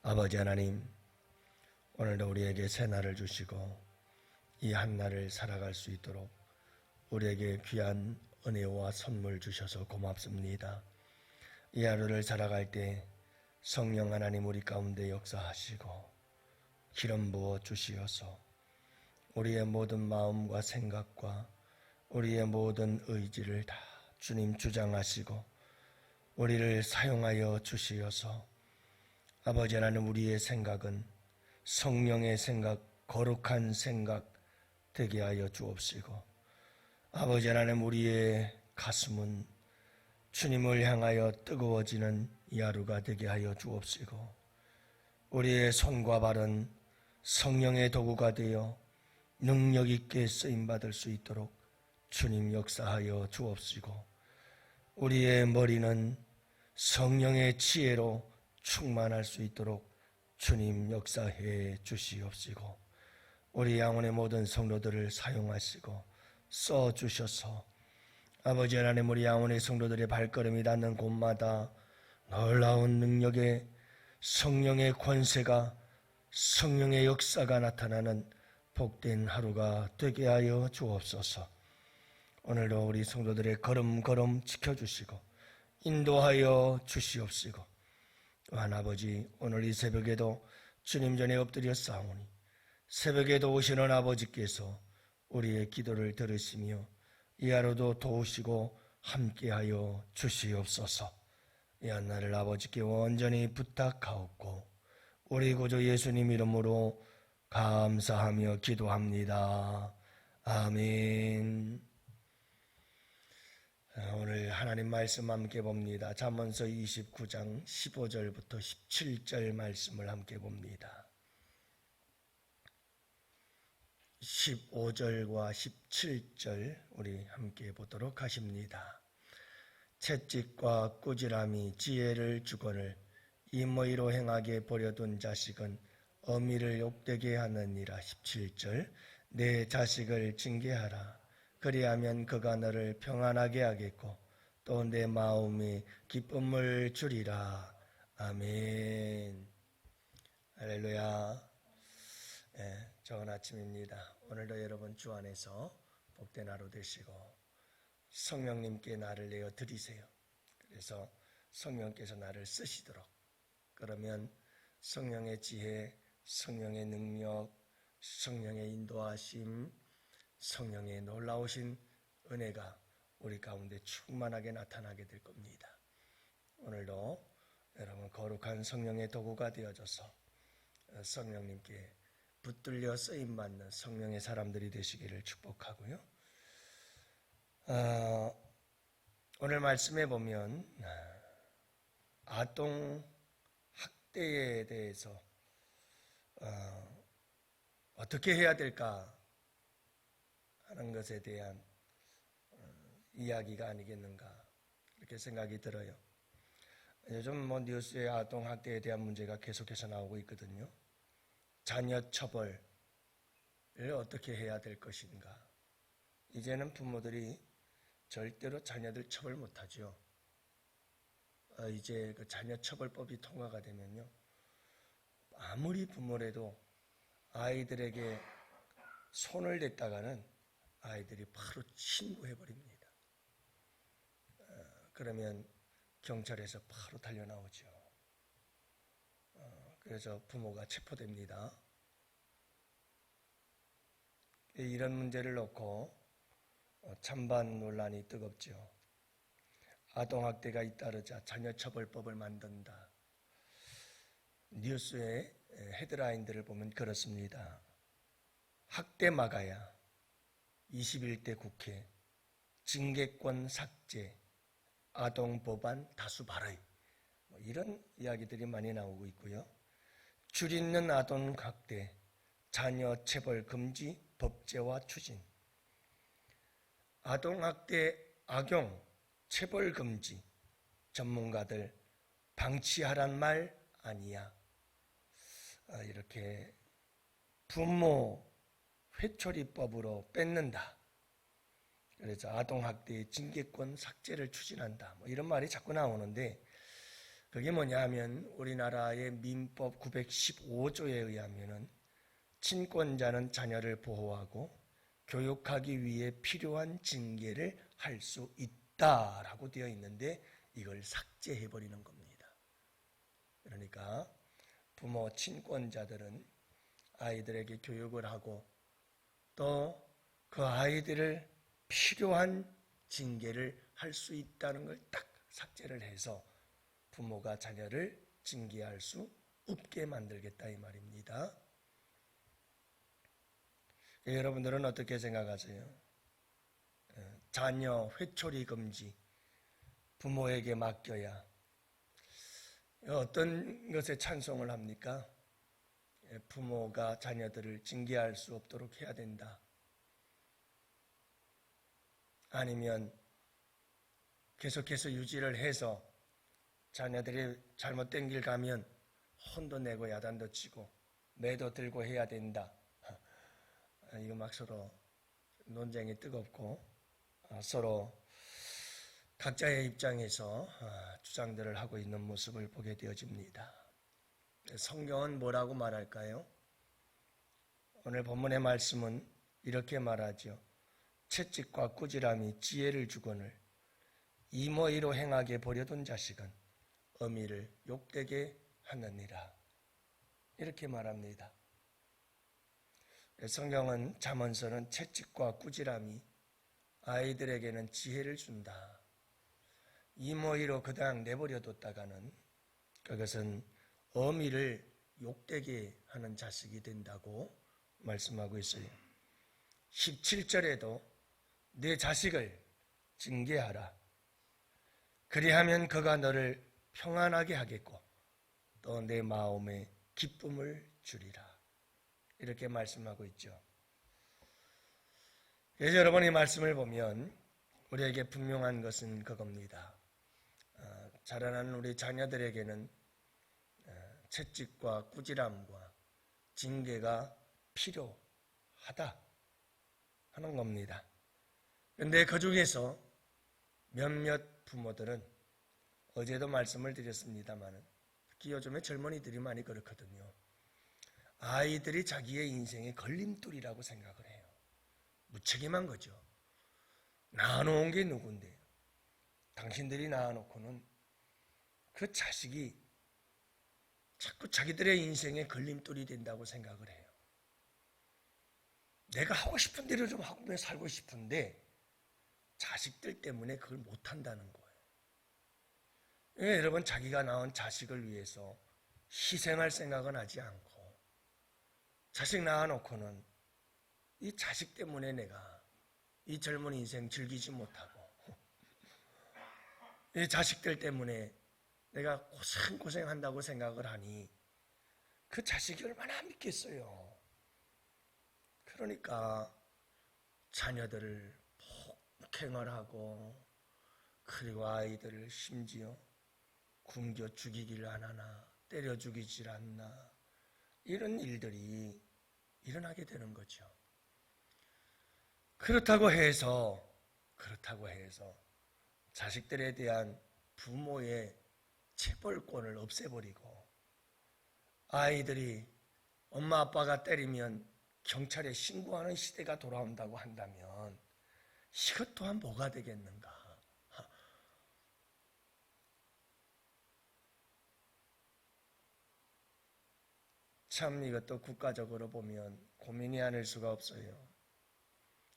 아버지 하나님, 오늘도 우리에게 새 날을 주시고 이 한 날을 살아갈 수 있도록 우리에게 귀한 은혜와 선물 주셔서 고맙습니다. 이 하루를 살아갈 때 성령 하나님 우리 가운데 역사하시고 기름 부어 주시어서 우리의 모든 마음과 생각과 우리의 모든 의지를 다 주님 주장하시고 우리를 사용하여 주시어서 아버지 하나님, 우리의 생각은 성령의 생각, 거룩한 생각 되게 하여 주옵시고, 아버지 하나님, 우리의 가슴은 주님을 향하여 뜨거워지는 이 하루가 되게 하여 주옵시고, 우리의 손과 발은 성령의 도구가 되어 능력 있게 쓰임받을 수 있도록 주님 역사하여 주옵시고, 우리의 머리는 성령의 지혜로 충만할 수 있도록 주님 역사해 주시옵시고, 우리 영혼의 모든 성도들을 사용하시고 써 주셔서 아버지 하나님, 우리 영혼의 성도들의 발걸음이 닿는 곳마다 놀라운 능력의 성령의 권세가, 성령의 역사가 나타나는 복된 하루가 되게 하여 주옵소서. 오늘도 우리 성도들의 걸음걸음 지켜주시고 인도하여 주시옵시고, 또한 아버지, 오늘 이 새벽에도 주님 전에 엎드려 싸우니 새벽에도 오시는 아버지께서 우리의 기도를 들으시며 이 하루도 도우시고 함께하여 주시옵소서. 이 한날을 아버지께 온전히 부탁하옵고 우리 구주 예수님 이름으로 감사하며 기도합니다. 아멘. 오늘 하나님 말씀 함께 봅니다. 잠언서 29장 15절부터 17절 말씀을 함께 봅니다. 15절과 17절 우리 함께 보도록 하십니다. 채찍과 꾸지람이 지혜를 주거늘 임의로 행하게 버려둔 자식은 어미를 욕되게 하느니라. 17절, 내 자식을 징계하라. 그리하면 그가 너를 평안하게 하겠고 또 내 마음이 기쁨을 주리라. 아멘. 할렐루야. 좋은 아침입니다. 오늘도 여러분 주 안에서 복된 하루 되시고 성령님께 나를 내어 드리세요. 그래서 성령께서 나를 쓰시도록, 그러면 성령의 지혜, 성령의 능력, 성령의 인도하심, 성령의 놀라우신 은혜가 우리 가운데 충만하게 나타나게 될 겁니다. 오늘도 여러분 거룩한 성령의 도구가 되어져서 성령님께 붙들려 쓰임받는 성령의 사람들이 되시기를 축복하고요. 오늘 말씀에 보면 아동 학대에 대해서 어떻게 해야 될까 하는 것에 대한 이야기가 아니겠는가, 이렇게 생각이 들어요. 요즘 뉴스에 아동 학대에 대한 문제가 계속해서 나오고 있거든요. 자녀 처벌을 어떻게 해야 될 것인가. 이제는 부모들이 절대로 자녀들 처벌 못하죠. 이제 그 자녀 처벌법이 통과가 되면요, 아무리 부모래도 아이들에게 손을 댔다가는 아이들이 바로 신고해버립니다. 그러면 경찰에서 바로 달려나오죠. 그래서 부모가 체포됩니다. 이런 문제를 놓고 찬반 논란이 뜨겁죠. 아동학대가 잇따르자 자녀처벌법을 만든다. 뉴스의 헤드라인들을 보면 그렇습니다. 학대 막아야 21대 국회, 징계권 삭제, 아동법안 다수 발의, 이런 이야기들이 많이 나오고 있고요. 줄이는 아동학대, 자녀 체벌 금지 법제화 추진, 아동학대 악용 체벌 금지, 전문가들 방치하란 말 아니야. 이렇게 부모 회초리법으로 뺏는다. 그래서 아동학대의 징계권 삭제를 추진한다. 이런 말이 자꾸 나오는데, 그게 뭐냐 하면 우리나라의 민법 915조에 의하면은 친권자는 자녀를 보호하고 교육하기 위해 필요한 징계를 할 수 있다라고 되어 있는데 이걸 삭제해버리는 겁니다. 그러니까 부모 친권자들은 아이들에게 교육을 하고 또 그 아이들을 필요한 징계를 할 수 있다는 걸 딱 삭제를 해서 부모가 자녀를 징계할 수 없게 만들겠다 이 말입니다. 여러분들은 어떻게 생각하세요? 자녀 회초리 금지 부모에게 맡겨야 어떤 것에 찬성을 합니까? 부모가 자녀들을 징계할 수 없도록 해야 된다. 아니면 계속해서 유지를 해서 자녀들이 잘못된 길 가면 혼도 내고 야단도 치고 매도 들고 해야 된다. 이거 막 서로 논쟁이 뜨겁고 서로 각자의 입장에서 주장들을 하고 있는 모습을 보게 되어집니다. 성경은 뭐라고 말할까요? 오늘 본문의 말씀은 이렇게 말하죠. 채찍과 꾸지람이 지혜를 주거늘 이모이로 행하게 버려둔 자식은 어미를 욕되게 하느니라. 이렇게 말합니다. 성경은 잠언서는 채찍과 꾸지람이 아이들에게는 지혜를 준다. 이모이로 그냥 내버려뒀다가는 그것은 어미를 욕되게 하는 자식이 된다고 말씀하고 있어요. 17절에도 내 자식을 징계하라. 그리하면 그가 너를 평안하게 하겠고 또 내 마음에 기쁨을 주리라. 이렇게 말씀하고 있죠. 그래서 여러분 이 말씀을 보면 우리에게 분명한 것은 그겁니다. 자라나는 우리 자녀들에게는 채찍과 꾸지람과 징계가 필요하다 하는 겁니다. 그런데 그 중에서 몇몇 부모들은 어제도 말씀을 드렸습니다만 특히 요즘에 젊은이들이 많이 그렇거든요. 아이들이 자기의 인생의 걸림돌이라고 생각을 해요. 무책임한 거죠. 낳아놓은 게 누군데 당신들이 낳아놓고는 그 자식이 자꾸 자기들의 인생의 걸림돌이 된다고 생각을 해요. 내가 하고 싶은 대로 좀 하고 살고 싶은데 자식들 때문에 그걸 못한다는 거예요. 여러분 자기가 낳은 자식을 위해서 희생할 생각은 하지 않고 자식 낳아놓고는 이 자식 때문에 내가 이 젊은 인생 즐기지 못하고 이 자식들 때문에 내가 고생한다고 생각을 하니 그 자식이 얼마나 믿겠어요. 그러니까 자녀들을 폭행을 하고 그리고 아이들을 심지어 굶겨 죽이기를 안 하나 때려 죽이질 않나 이런 일들이 일어나게 되는 거죠. 그렇다고 해서 자식들에 대한 부모의 체벌권을 없애버리고 아이들이 엄마 아빠가 때리면 경찰에 신고하는 시대가 돌아온다고 한다면 이것 또한 뭐가 되겠는가? 참 이것도 국가적으로 보면 고민이 아닐 수가 없어요.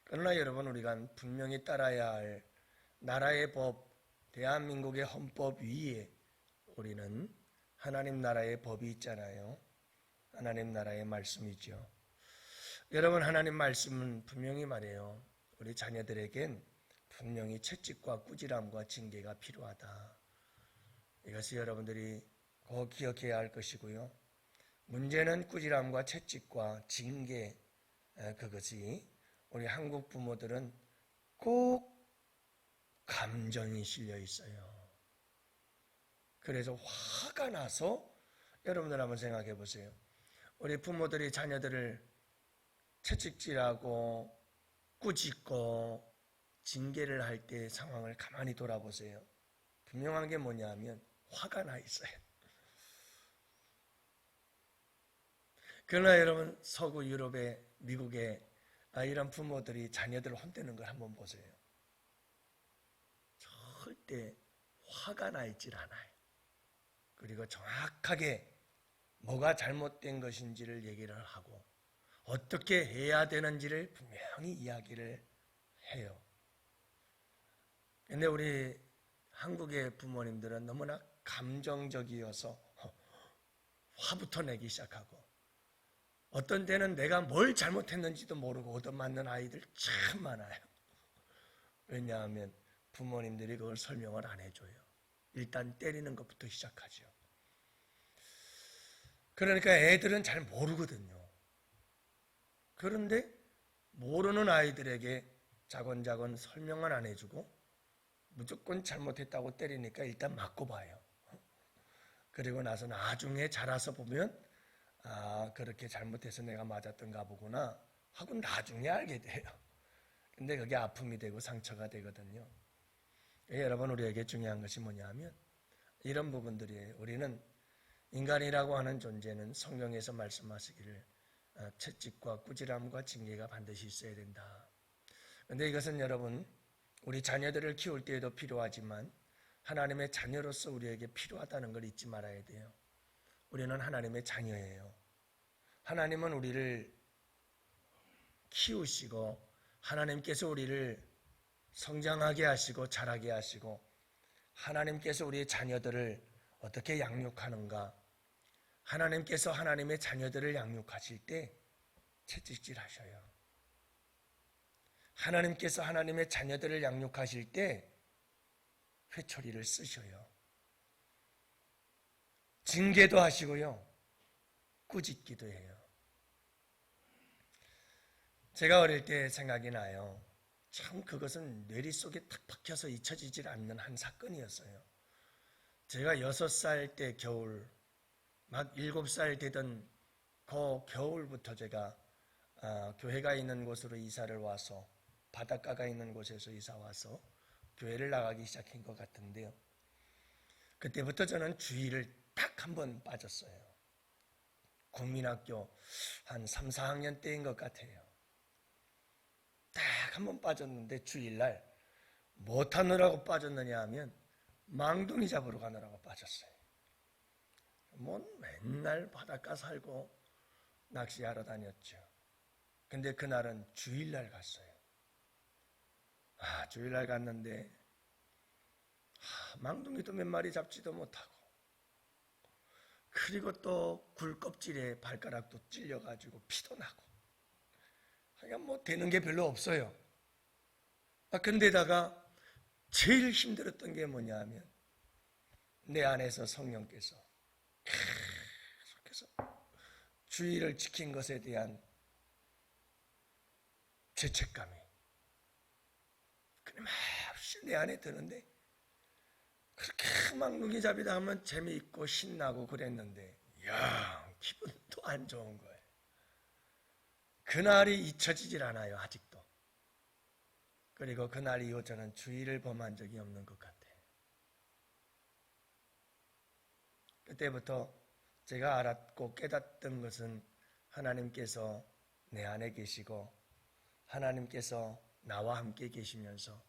그러나 여러분 우리가 분명히 따라야 할 나라의 법, 대한민국의 헌법 위에 우리는 하나님 나라의 법이 있잖아요. 하나님 나라의 말씀이죠. 여러분 하나님 말씀은 분명히 말해요. 우리 자녀들에겐 분명히 채찍과 꾸지람과 징계가 필요하다. 이것을 여러분들이 꼭 기억해야 할 것이고요. 문제는 꾸지람과 채찍과 징계 그것이 우리 한국 부모들은 꼭 감정이 실려 있어요. 그래서 화가 나서 여러분들 한번 생각해 보세요. 우리 부모들이 자녀들을 채찍질하고 꾸짖고 징계를 할 때 상황을 가만히 돌아보세요. 분명한 게 뭐냐 하면 화가 나 있어요. 그러나 여러분, 서구 유럽의, 미국의 이런 부모들이 자녀들을 혼내는 걸 한번 보세요. 절대 화가 나 있질 않아요. 그리고 정확하게 뭐가 잘못된 것인지를 얘기를 하고 어떻게 해야 되는지를 분명히 이야기를 해요. 근데 우리 한국의 부모님들은 너무나 감정적이어서 화부터 내기 시작하고, 어떤 때는 내가 뭘 잘못했는지도 모르고 얻어맞는 아이들 참 많아요. 왜냐하면 부모님들이 그걸 설명을 안 해줘요. 일단 때리는 것부터 시작하죠. 그러니까 애들은 잘 모르거든요. 그런데 모르는 아이들에게 자곤자곤 설명을 안 해주고 무조건 잘못했다고 때리니까 일단 맞고 봐요. 그리고 나서 나중에 자라서 보면 그렇게 잘못해서 내가 맞았던가 보구나 하고 나중에 알게 돼요. 근데 그게 아픔이 되고 상처가 되거든요. 여러분, 우리에게 중요한 것이 뭐냐면 이런 부분들이에요. 우리는 인간이라고 하는 존재는 성경에서 말씀하시기를 채찍과 꾸지람과 징계가 반드시 있어야 된다. 그런데 이것은 여러분, 우리 자녀들을 키울 때에도 필요하지만 하나님의 자녀로서 우리에게 필요하다는 걸 잊지 말아야 돼요. 우리는 하나님의 자녀예요. 하나님은 우리를 키우시고 하나님께서 우리를 성장하게 하시고 자라게 하시고 하나님께서 우리의 자녀들을 어떻게 양육하는가, 하나님께서 하나님의 자녀들을 양육하실 때 채찍질 하셔요. 하나님께서 하나님의 자녀들을 양육하실 때 회초리를 쓰셔요. 징계도 하시고요, 꾸짖기도 해요. 제가 어릴 때 생각이 나요. 참 그것은 뇌리 속에 탁 박혀서 잊혀지질 않는 한 사건이었어요. 제가 6살 때 겨울, 막 7살 되던 그 겨울부터 제가 교회가 있는 곳으로 이사를 와서, 바닷가가 있는 곳에서 이사 와서 교회를 나가기 시작한 것 같은데요. 그때부터 저는 주일을 딱 한 번 빠졌어요. 국민학교 한 3, 4학년 때인 것 같아요. 딱 한 번 빠졌는데 주일날 못하느라고 빠졌느냐 하면 망둥이 잡으러 가느라고 빠졌어요. 뭐 맨날 바닷가 살고 낚시하러 다녔죠. 근데 그날은 주일날 갔어요. 주일날 갔는데 망둥이도 몇 마리 잡지도 못하고, 그리고 또 굴껍질에 발가락도 찔려가지고 피도 나고, 그냥 뭐 되는 게 별로 없어요. 근데다가 제일 힘들었던 게 뭐냐 하면 내 안에서 성령께서 계속해서 주의를 지킨 것에 대한 죄책감이 끊임없이 내 안에 드는데, 그렇게 망둥이 잡이다 하면 재미있고 신나고 그랬는데 기분도 안 좋은 거예요. 그날이 잊혀지질 않아요, 아직도. 그리고 그날 이후 저는 주의를 범한 적이 없는 것 같아요. 그때부터 제가 알았고 깨닫던 것은 하나님께서 내 안에 계시고 하나님께서 나와 함께 계시면서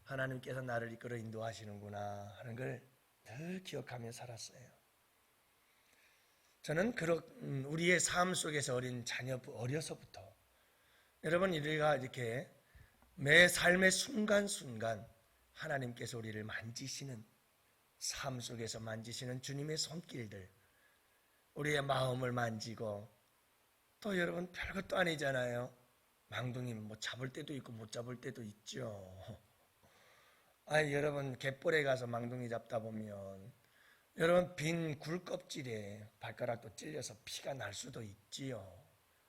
하나님께서 나를 이끌어 인도하시는구나 하는 걸 늘 기억하며 살았어요. 저는 우리의 삶 속에서 어려서부터 여러분, 우리가 이렇게 매 삶의 순간순간 하나님께서 우리를 만지시는, 삶 속에서 만지시는 주님의 손길들, 우리의 마음을 만지고, 또 여러분 별것도 아니잖아요. 망둥이 뭐 잡을 때도 있고 못 잡을 때도 있죠. 여러분 갯벌에 가서 망둥이 잡다 보면 여러분 빈 굴껍질에 발가락도 찔려서 피가 날 수도 있지요.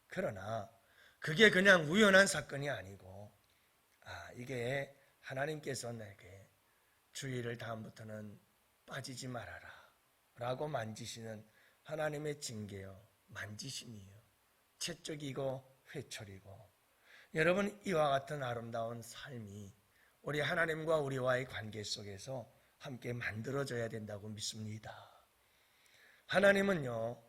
그러나 그게 그냥 우연한 사건이 아니고 이게 하나님께서 내게 주의를 다음부터는 빠지지 말아라 라고 만지시는 하나님의 징계요, 만지심이에요. 채찍이고 회초리고, 여러분 이와 같은 아름다운 삶이 우리 하나님과 우리와의 관계 속에서 함께 만들어져야 된다고 믿습니다. 하나님은요,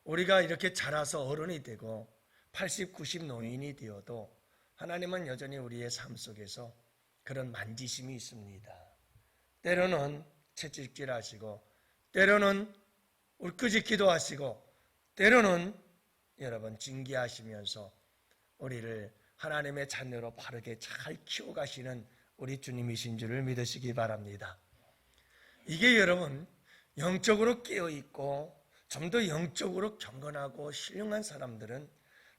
우리가 이렇게 자라서 어른이 되고 80, 90 노인이 되어도 하나님은 여전히 우리의 삶 속에서 그런 만지심이 있습니다. 때로는 채찍질하시고, 때로는 울끄짖기도 하시고, 때로는 여러분 징계하시면서 우리를 하나님의 자녀로 바르게 잘 키워가시는 우리 주님이신 줄을 믿으시기 바랍니다. 이게 여러분 영적으로 깨어있고 좀 더 영적으로 경건하고 신령한 사람들은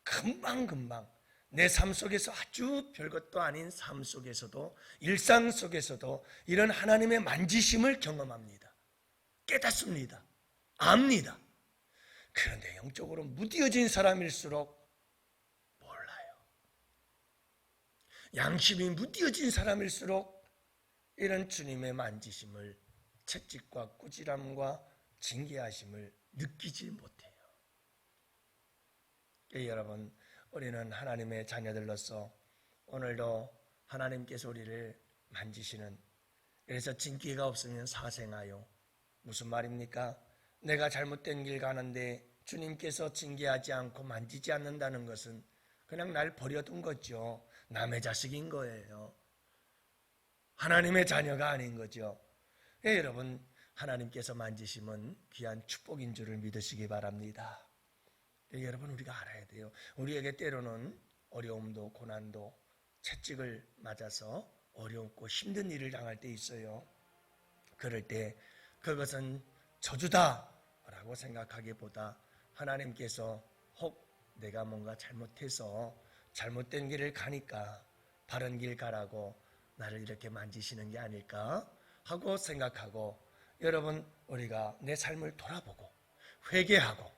금방금방 내 삶 속에서 아주 별것도 아닌 삶 속에서도 일상 속에서도 이런 하나님의 만지심을 경험합니다. 깨닫습니다. 압니다. 그런데 영적으로 무뎌진 사람일수록 몰라요. 양심이 무뎌진 사람일수록 이런 주님의 만지심을, 채찍과 꾸지람과 징계하심을 느끼지 못해요. 여러분, 우리는 하나님의 자녀들로서 오늘도 하나님께서 우리를 만지시는, 그래서 징계가 없으면 사생하요. 무슨 말입니까? 내가 잘못된 길 가는데 주님께서 징계하지 않고 만지지 않는다는 것은 그냥 날 버려둔 거죠. 남의 자식인 거예요. 하나님의 자녀가 아닌 거죠. 여러분, 하나님께서 만지심은 귀한 축복인 줄을 믿으시기 바랍니다. 여러분, 우리가 알아야 돼요. 우리에게 때로는 어려움도 고난도 채찍을 맞아서 어렵고 힘든 일을 당할 때 있어요. 그럴 때 그것은 저주다라고 생각하기보다 하나님께서 혹 내가 뭔가 잘못해서 잘못된 길을 가니까 바른 길 가라고 나를 이렇게 만지시는 게 아닐까 하고 생각하고, 여러분, 우리가 내 삶을 돌아보고 회개하고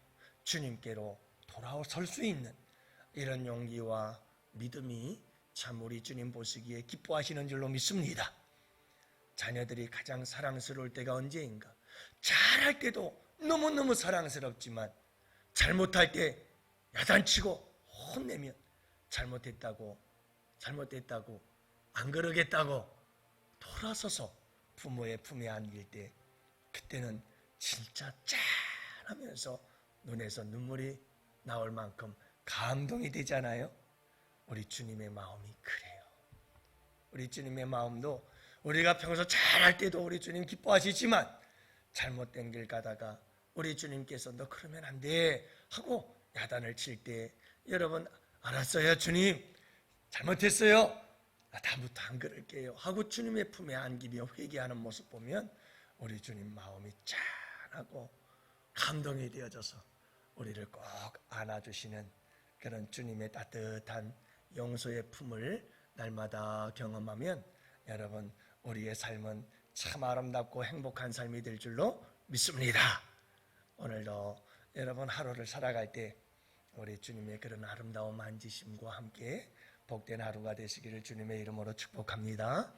주님께로 돌아설 수 있는 이런 용기와 믿음이 참 우리 주님 보시기에 기뻐하시는 줄로 믿습니다. 자녀들이 가장 사랑스러울 때가 언제인가? 잘할 때도 너무너무 사랑스럽지만 잘못할 때 야단치고 혼내면 잘못했다고 안 그러겠다고 돌아서서 부모의 품에 안길 때, 그때는 진짜 짠하면서 눈에서 눈물이 나올 만큼 감동이 되잖아요. 우리 주님의 마음이 그래요. 우리 주님의 마음도 우리가 평소 잘할 때도 우리 주님 기뻐하시지만 잘못된 길 가다가 우리 주님께서 너 그러면 안 돼 하고 야단을 칠 때, 여러분, 알았어요 주님, 잘못했어요, 다음부터 안 그럴게요 하고 주님의 품에 안기며 회개하는 모습 보면 우리 주님 마음이 짠하고 감동이 되어져서 우리를 꼭 안아주시는 그런 주님의 따뜻한 용서의 품을 날마다 경험하면 여러분, 우리의 삶은 참 아름답고 행복한 삶이 될 줄로 믿습니다. 오늘도 여러분 하루를 살아갈 때 우리 주님의 그런 아름다운 만지심과 함께 복된 하루가 되시기를 주님의 이름으로 축복합니다.